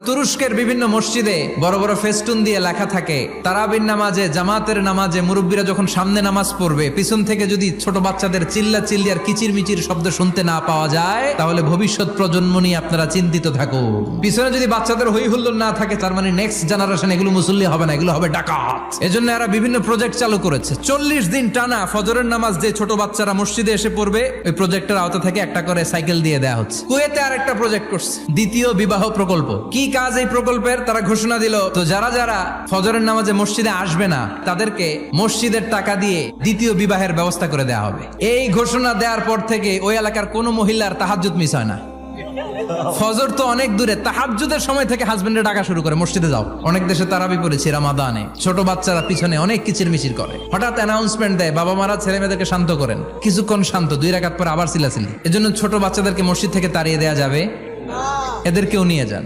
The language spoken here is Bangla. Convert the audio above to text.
তুরস্কের বিভিন্ন মসজিদে বড় বড় ফেস্টুন দিয়ে লেখা থাকে তারাবির নামাজে, জামাতের নামাজে মুরব্বীরা যখন সামনে নামাজ পড়বে, পিছন থেকে যদি ছোট বাচ্চাদের চিল্লা চিল্লি আর কিচির মিচির শব্দ শুনতে না পাওয়া যায়, তাহলে ভবিষ্যৎ প্রজন্ম নিয়ে আপনারা চিন্তিত থাকুন। পিছনে যদি বাচ্চাদের হই হুল্লোড় না থাকে, তার মানে নেক্সট জেনারেশন এগুলো মুসল্লি হবে না, এগুলো হবে ডাকাত। এজন্য এরা বিভিন্ন প্রজেক্ট চালু করেছে। 40 দিন টানা ফজরের নামাজ যে ছোট বাচ্চারা মসজিদে এসে পড়বে, ওই প্রজেক্টের আওতা থেকে একটা করে সাইকেল দিয়ে দেওয়া হচ্ছে। কুয়েতে আরেকটা প্রজেক্ট করছে, দ্বিতীয় বিবাহ প্রকল্প। কি কাজ এই প্রকল্পের? তারা ঘোষণা দিল, তো যারা যারা ফজরের নামাজে মসজিদে আসবে না, তাদেরকে মসজিদের টাকা দিয়ে দ্বিতীয় বিবাহের ব্যবস্থা করে দেওয়া হবে। এই ঘোষণা দেওয়ার পর থেকে ওই এলাকার কোনো মহিলার তাহাজ্জুদ মিস হয় না। ফজর তো অনেক দূরে, তাহাজ্জুদের সময় থেকে হাজবেন্ডে ডাকা শুরু করে, মসজিদে যাও। অনেক দেশে তারাবি পড়েছি রামাদানে, ছোট বাচ্চারা পিছনে অনেক কিচির মিচির করে, হঠাৎ অ্যানাউন্সমেন্ট দেয়, বাবা মারা ছেলে মেয়েদেরকে শান্ত করেন। কিছুক্ষণ শান্ত, 2 রাকাত পরে আবার চিল্লাচিল্লি। এজন্য ছোট বাচ্চাদেরকে মসজিদ থেকে তাড়িয়ে দেওয়া যাবে, এদেরকেও নিয়ে যান।